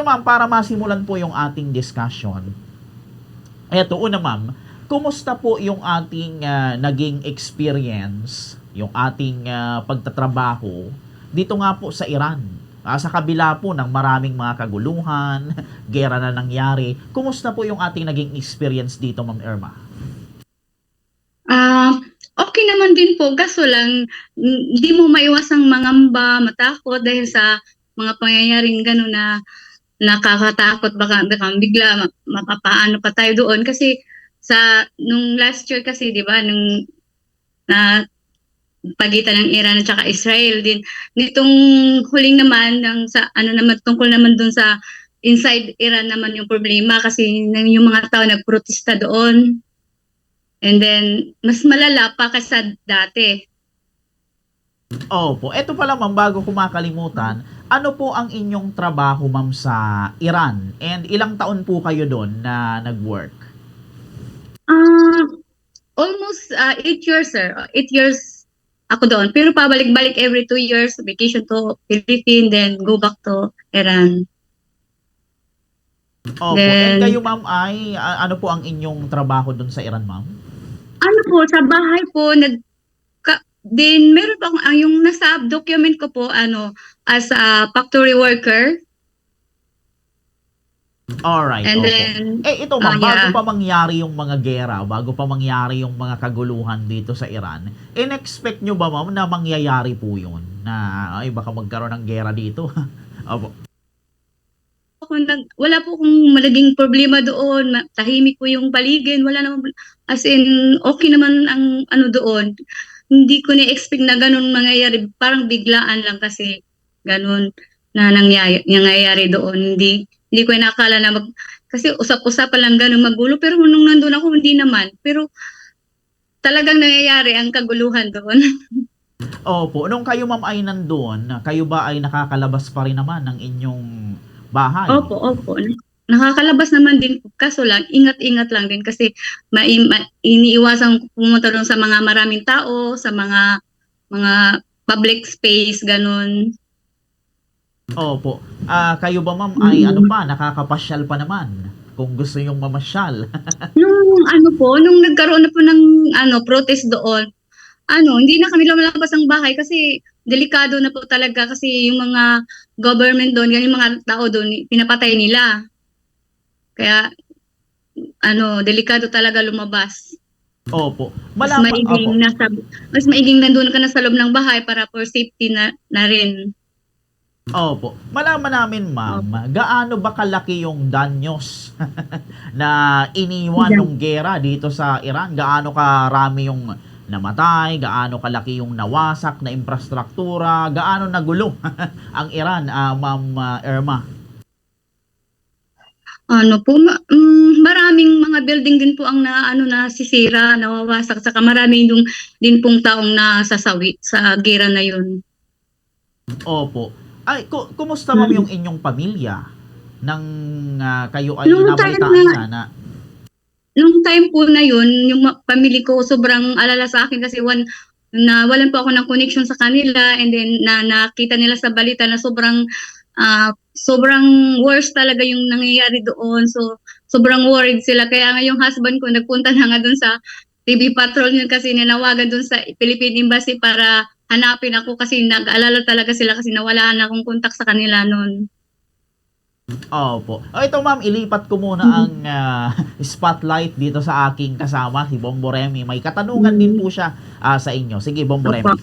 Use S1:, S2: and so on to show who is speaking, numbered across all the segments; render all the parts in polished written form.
S1: ma'am, para masimulan po yung ating discussion. Eto, una ma'am, kumusta po yung ating naging experience, yung ating pagtatrabaho dito nga po sa Iran? Sa kabila po ng maraming mga kaguluhan, gera na nangyari, kumusta po yung ating naging experience dito, Ma'am Irma?
S2: Okay naman din po, kaso lang hindi mo maiwasang mangamba, matakot dahil sa mga pangyayaring gano'n na nakakatakot, baka bigla mapapaano pa tayo doon kasi nung last year kasi 'di ba nung na pagitan ng Iran at saka Israel din nitong huling naman sa ano naman tungkol naman doon sa inside Iran naman yung problema kasi yung mga tao nagprotesta doon. And then, mas malala pa kaysa dati.
S1: Opo. Eto pala ma'am, bago ko makalimutan, ano po ang inyong trabaho ma'am sa Iran? And ilang taon po kayo doon na nag-work?
S2: Almost 8 years, sir. 8 years ako doon. Pero pabalik-balik every 2 years, vacation to Philippines, then go back to Iran.
S1: Opo. And kayo ma'am ay, ano po ang inyong trabaho doon sa Iran ma'am?
S2: Ano po, sa bahay po, meron pa akong, yung nasa document ko po, as a factory worker.
S1: Alright,
S2: And
S1: opo.
S2: then,
S1: Ito ma'am, bago
S2: yeah.
S1: pa mangyari yung mga gera, bago pa mangyari yung mga kaguluhan dito sa Iran, in-expect nyo ba ma'am na mangyayari po yun? Na, ay baka magkaroon ng gera dito? Opo.
S2: Wala po akong malaging problema doon. Tahimik po yung paligid. Wala naman, as in, okay naman ang ano doon. Hindi ko na-expect na ganun mangyayari. Parang biglaan lang kasi ganun na nangyayari doon. Hindi ko inakala na kasi usap-usapan lang ganun magulo. Pero nung nandun ako, hindi naman. Pero talagang nangyayari ang kaguluhan doon.
S1: Opo. Nung kayo ma'am ay nandun, kayo ba ay nakakalabas pa rin naman ng inyong bahay?
S2: Opo. Nakakalabas naman din kaso lang ingat-ingat lang din kasi iniiwasang pumunta doon sa mga maraming tao, sa mga public space ganun.
S1: Opo. Kayo ba ma'am ay ano pa, nakakapasyal pa naman kung gusto yung mamasyal?
S2: Nung nagkaroon na po ng protest doon, hindi na kami lumalabas ng bahay kasi delikado na po talaga kasi yung mga government doon, yung mga tao doon, pinapatay nila. Kaya, delikado talaga lumabas.
S1: Opo.
S2: Mas
S1: Opo.
S2: maiging nandun ka na sa loob ng bahay para for safety na rin.
S1: Opo. Malaman namin, ma'am, gaano ba kalaki yung danyos na iniwan ng gera dito sa Iran? Gaano karami yung namatay? Gaano kalaki yung nawasak na infrastruktura? Gaano nagulo ang Iran, Ma'am Irma?
S2: Maraming mga building din po ang nasisira, nawawasak, saka marami din pong taong nasasawi sa gera na yun.
S1: Opo. Ay, kumusta ma'am yung inyong pamilya nang kayo ay
S2: Nung
S1: nabalitaan na
S2: Nung time po na yun, yung family ko sobrang alala sa akin kasi walan po ako ng connection sa kanila, and then nakita nila sa balita na sobrang worst talaga yung nangyayari doon. So, sobrang worried sila. Kaya nga yung husband ko nagpunta na nga doon sa TV Patrol yun kasi nanawagan doon sa Philippine Embassy para hanapin ako kasi nag-alala talaga sila kasi nawala na akong contact sa kanila noon.
S1: Opo. Ito ma'am, ilipat ko muna ang spotlight dito sa aking kasama, si Bombo Remy. May katanungan din po siya sa inyo. Sige, Bombo Remy.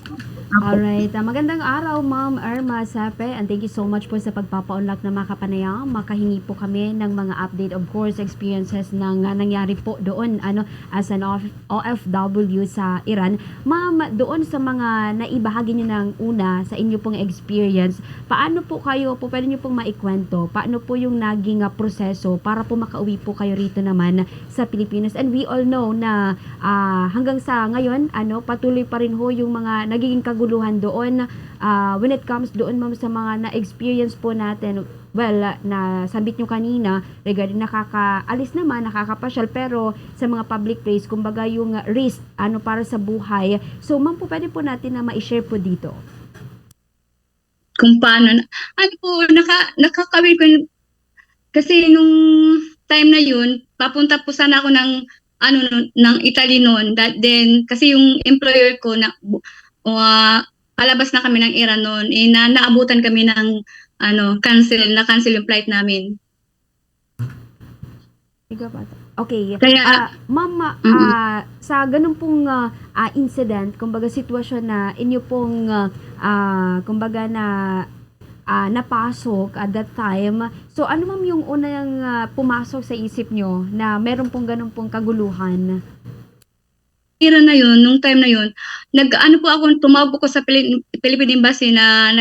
S3: Alright, magandang araw Ma'am Irma Sape, and thank you so much po sa pagpapaunlak na makapanayam. Makahingi po kami ng mga update, of course, experiences ng nangyari po doon as an OFW sa Iran. Ma'am, doon sa mga naibahagi niyo ng una sa inyo pong experience, paano po pwede niyo pong maikwento, paano po yung naging proseso para po makauwi po kayo rito naman sa Pilipinas? And we all know na hanggang sa ngayon, patuloy pa rin ho yung mga nagiging kaguluhan doon when it comes doon ma'am sa mga na-experience po natin. Well, nasabit nyo kanina regarding nakakaalis naman, nakakapasyal, pero sa mga public place, kumbaga yung risk para sa buhay. So ma'am po, pwede po natin na ma-share po dito
S2: Kung paano nakakawin ko kasi nung time na yun, papunta po sana ako ng ano ng Italy noon. Then kasi yung employer ko na palabas na kami ng Iran noon, naabutan kami ng cancel yung flight namin.
S3: Okay.
S2: Kaya
S3: Ma'am, sa ganun pong incident, kumbaga sitwasyon na inyo pong kumbaga na napasok at that time. So ano ma'am yung unang pumasok sa isip nyo na meron pong ganun pong kaguluhan?
S2: Iran na yun, nung time na yun, tumawag po ko sa Philippine Embassy na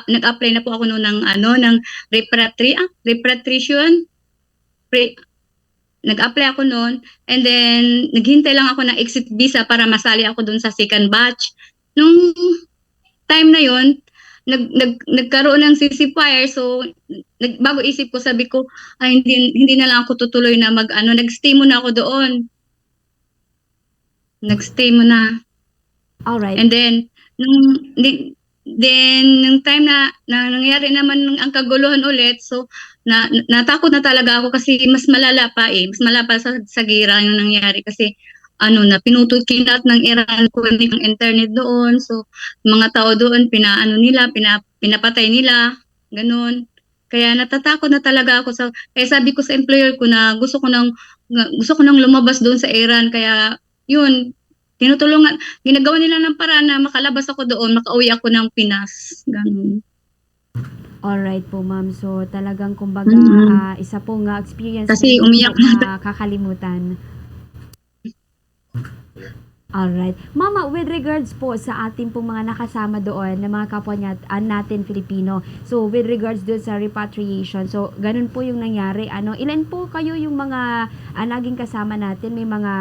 S2: nag-apply na po ako noon ng repatriation. Nag-apply ako noon, and then naghintay lang ako ng exit visa para masali ako doon sa second batch. Nung time na yon, nagkaroon ng ceasefire, so bago isip ko, sabi ko, hindi na lang ako tutuloy na nagstay muna ako doon. Nagstay muna.
S3: Alright.
S2: And then nung time na nangyari naman ang kaguluhan ulit, so natakot na talaga ako kasi mas malala pa sa gira yung nangyari kasi kinat ng Iran ko ng internet doon, so mga tao doon pinapatay nila, ganun. Kaya natatakot na talaga ako kaya sabi ko sa employer ko na gusto ko nang lumabas doon sa Iran, kaya yun, ginagawa nila ng paraan na makalabas ako doon, makauwi ako ng Pinas. Ganun.
S3: Alright po ma'am. So talagang kumbaga isa pong experience
S2: Kasi
S3: na
S2: umiyak
S3: hindi kakalimutan. Alright. Mama, with regards po sa ating pong mga nakasama doon na mga kapwa natin Filipino. So with regards doon sa repatriation. So ganun po yung nangyari. Ilan po kayo yung mga naging kasama natin? May mga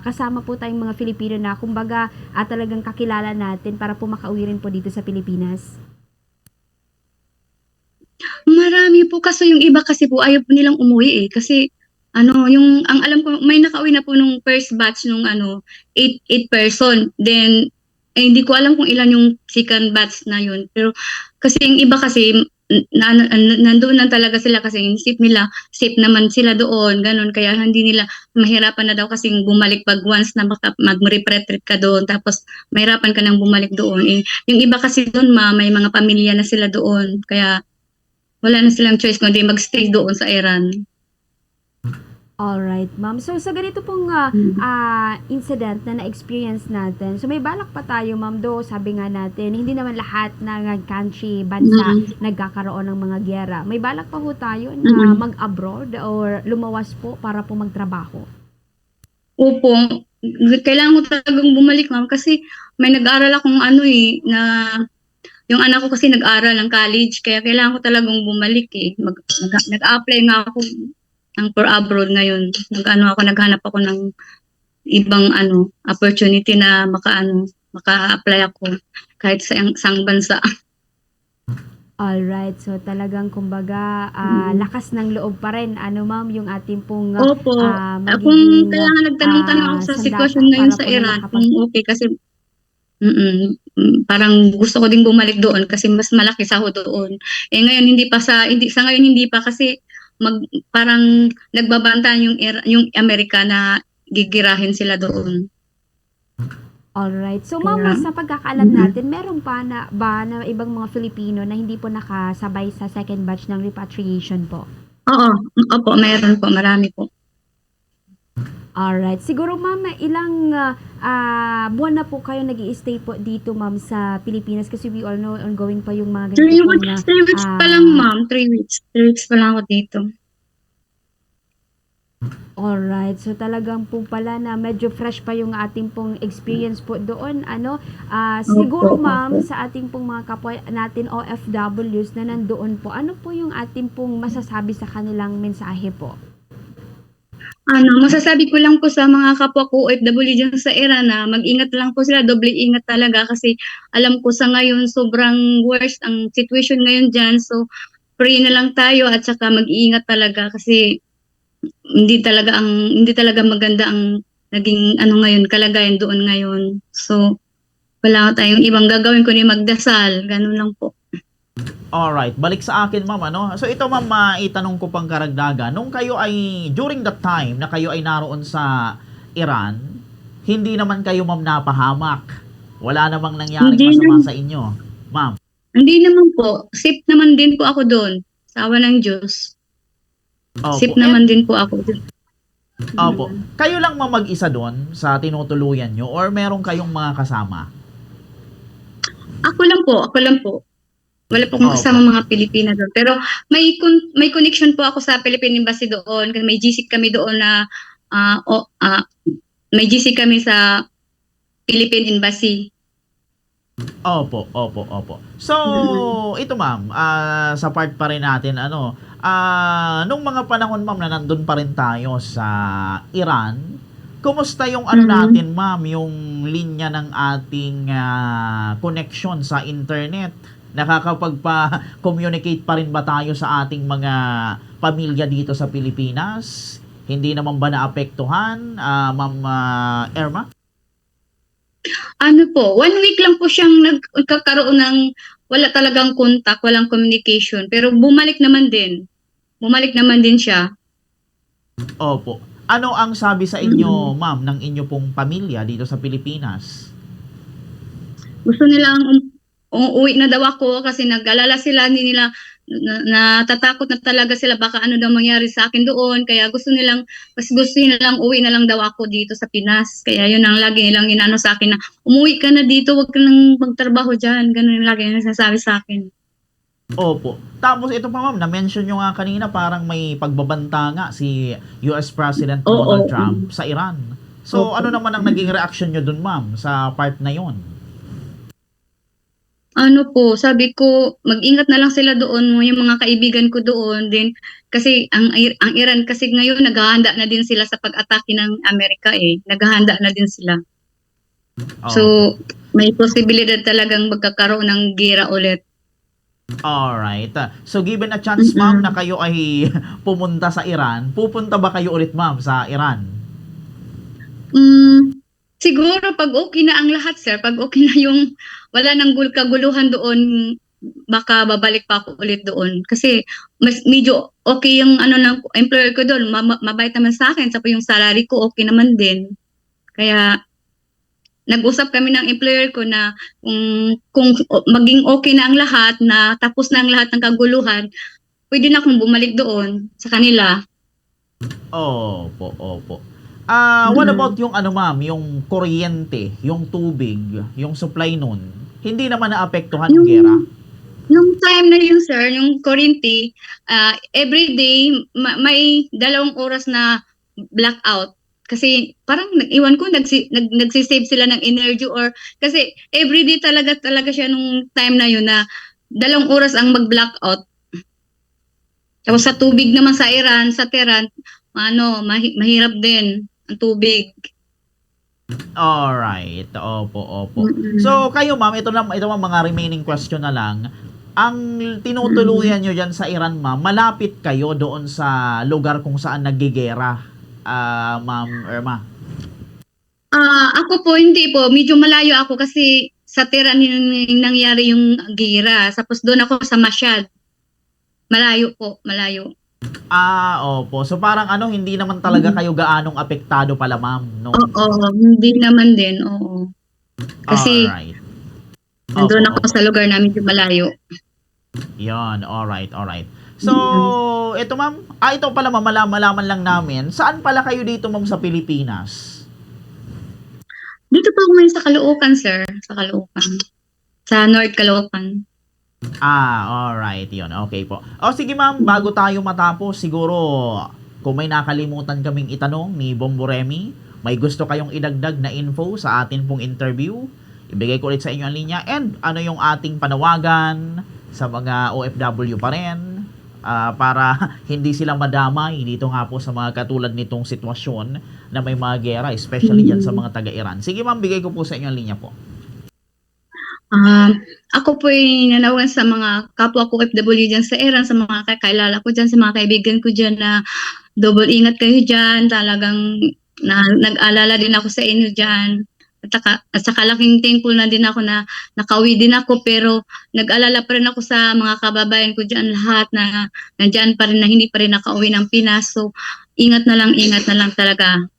S3: kasama po tayong mga Filipino na kumbaga talagang kakilala natin para po makauwi rin po dito sa Pilipinas.
S2: Marami po, kaso yung iba kasi po ayaw po nilang umuwi kasi ang alam ko, may nakauwi na po nung first batch nung 8 person. Then hindi ko alam kung ilan yung second batch na yun. Pero kasi yung iba kasi nandoon na talaga sila kasi inisip nila safe naman sila doon, ganun, kaya hindi nila mahirapan na daw kasi bumalik pag once na mag-retreat ka doon, tapos mahirapan ka nang bumalik doon. Yung iba kasi doon may mga pamilya na sila doon, kaya wala na silang choice kundi mag-stay doon sa Iran.
S3: Alright, ma'am. So, sa ganito pong incident na na-experience natin, so may balak pa tayo, ma'am, sabi nga natin, hindi naman lahat ng country, bansa, nagkakaroon ng mga gyera. May balak pa po tayo na mag-abroad or lumawas po para po magtrabaho?
S2: Opo, kailangan ko talagang bumalik, ma'am, kasi may nag-aaral akong na yung anak ko kasi nag-aral ng college, kaya kailangan ko talagang bumalik eh. Nag-apply nga ako for abroad ngayon. Naghanap ako ng ibang opportunity na maka-apply ako kahit sa isang bansa.
S3: Alright, so talagang kumbaga lakas ng loob pa rin ma'am yung ating pong
S2: Opo. Kung kailangan nagtanong-tanong ako sa sitwasyon ngayon sa Iran, kung okay kasi parang gusto ko din bumalik doon kasi mas malaki sahod doon. Ngayon hindi pa kasi parang nagbabantaan yung Amerika na gigirahin sila doon.
S3: Alright. So mama, sa pagkakaalam natin, meron pa na ibang mga Filipino na hindi po nakasabay sa second batch ng repatriation po?
S2: Oo, opo, meron po, marami po.
S3: Alright. Siguro ma'am, ilang buwan na po kayo nag-i-stay po dito ma'am sa Pilipinas, kasi we all know ongoing pa yung mga ganito
S2: 3 weeks pa lang, ma'am. 3 weeks. 3 weeks pa lang ako dito.
S3: Alright. So talagang po pala na medyo fresh pa yung ating pong experience po doon. Siguro ma'am, sa ating pong mga kapwa natin OFWs na nandoon po, ano po yung ating pong masasabi sa kanilang mensahe po?
S2: Masasabi ko lang po sa mga kapwa ko OFW dyan sa Iran na mag-ingat lang po sila, doble ingat talaga kasi alam ko sa ngayon sobrang worst ang situation ngayon dyan, so pray na lang tayo at saka mag-iingat talaga kasi hindi talaga maganda ang naging ngayon, kalagayan doon ngayon. So wala tayong ibang gagawin kundi magdasal, ganun lang po.
S1: Alright, balik sa akin ma'am, ano? So ito ma'am, maitanong ko pang karagdagan. Nung kayo ay, during that time na kayo ay naroon sa Iran, hindi naman kayo ma'am napahamak. Wala namang nangyaring
S2: Hindi
S1: masama
S2: naman.
S1: sa inyo. Ma'am,
S2: Hindi naman po. Safe naman din po ako doon. Sa awa ng Diyos. Safe
S1: opo.
S2: naman din po ako doon.
S1: Opo. Kayo lang ma'am mag-isa doon sa tinutuluyan nyo or meron kayong mga kasama?
S2: Ako lang po. Wala po akong
S1: Opo.
S2: kasama mga Pilipina doon. Pero may connection po ako sa Philippine Embassy doon. Kasi may GC kami doon na may GC kami sa Philippine Embassy.
S1: Opo. So, ito ma'am, sa part pa rin natin, ano, nung mga panahon ma'am na nandun pa rin tayo sa Iran, kumusta yung ano natin ma'am, yung linya ng ating connection sa internet? Nakakapagpa-communicate pa rin ba tayo sa ating mga pamilya dito sa Pilipinas? Hindi naman ba naapektuhan, ma'am Irma?
S2: Ano po, 1 week lang po siyang nagkakaroon ng wala talagang contact, walang communication. Pero bumalik naman din. Bumalik naman din siya.
S1: Opo. Ano ang sabi sa inyo, ma'am, ng inyo pong pamilya dito sa Pilipinas?
S2: Gusto nilang uuwi na daw ako kasi nag-alala sila, hindi nila natatakot na talaga sila baka ano daw mangyari sa akin doon, kaya gusto nilang uwi na lang daw ako dito sa Pinas. Kaya yun ang lagi nilang inaano sa akin na umuwi ka na dito, wag ka nang magtrabaho diyan, ganun yung lagi nilang sinasabi sa akin.
S1: Opo. Tapos ito pa ma'am, na-mention nyo nga kanina parang may pagbabanta nga si US President Donald Trump sa Iran. So
S2: Opo.
S1: ano naman ang naging reaction nyo dun ma'am sa part na yon?
S2: Ano po, sabi ko, mag-ingat na lang sila doon, yung mga kaibigan ko doon din. Kasi ang Iran kasi ngayon, naghahanda na din sila sa pag-atake ng Amerika eh. Naghahanda na din sila. So, may posibilidad talagang magkakaroon ng gera ulit.
S1: Alright. So given a chance ma'am na kayo ay pumunta sa Iran, pupunta ba kayo ulit ma'am sa Iran?
S2: Siguro pag okay na ang lahat, sir, pag okay na yung wala nang kaguluhan doon, baka babalik pa ako ulit doon. Kasi mas medyo okay yung ano ng employer ko doon, mabait naman sa akin, tapos yung salary ko okay naman din. Kaya nag-usap kami ng employer ko na kung maging okay na ang lahat, na tapos na ang lahat ng kaguluhan, pwede na akong bumalik doon sa kanila.
S1: Opo. What about yung ano ma'am, yung kuryente, yung tubig, yung supply nun? Hindi naman naapektuhan ng gera?
S2: Yung time na yun, sir, yung kuryente, every day may 2 oras na blackout. Kasi parang iwan ko nagsisave sila ng energy, or kasi every day talaga siya nung time na yun na 2 oras ang mag-blackout. Tapos sa tubig naman sa Iran, sa Tehran, mahirap din ang tubig.
S1: Alright. Opo. So kayo ma'am, ito ma'am, mga remaining question na lang. Ang tinutuluyan nyo dyan sa Iran ma'am, malapit kayo doon sa lugar kung saan naggigera, ma'am Irma?
S2: Ako po, hindi po. Medyo malayo ako kasi sa Tehran yung nangyari yung gira. Tapos doon ako sa Mashhad. Malayo po, malayo.
S1: Opo. So parang hindi naman talaga kayo gaanong apektado pala ma'am, no?
S2: Oo, hindi naman din, oo. Kasi
S1: Alright.
S2: nandun ako sa lugar namin yung malayo.
S1: Yon, alright. So, ito ma'am, ito pala ma'am, malaman lang namin, saan pala kayo dito ma'am sa Pilipinas?
S2: Dito po ako ngayon sa Caloocan, sir. Sa Caloocan. Sa North Caloocan.
S1: Alright, yun. Okay po. Sige ma'am, bago tayo matapos, siguro, kung may nakalimutan kaming itanong ni Bombo Remy, may gusto kayong idagdag na info sa atin pong interview, ibigay ko ulit sa inyo ang linya, and ano yung ating panawagan sa mga OFW pa rin, para hindi sila madamay dito nga po sa mga katulad nitong sitwasyon na may mga gera, especially dyan sa mga taga-Iran. Sige ma'am, bigay ko po sa inyo ang linya po.
S2: Ako po ay nanawagan sa mga kapwa ko OFW dyan sa Iran, sa mga kakilala ko dyan, sa mga kaibigan ko dyan na double ingat kayo dyan. Talagang nag-alala din ako sa inyo dyan. At saka laking thankful na din ako na nakauwi din ako, pero nag-alala pa rin ako sa mga kababayan ko dyan lahat na nandyan pa rin na hindi pa rin nakauwi ng Pinas. So ingat na lang talaga.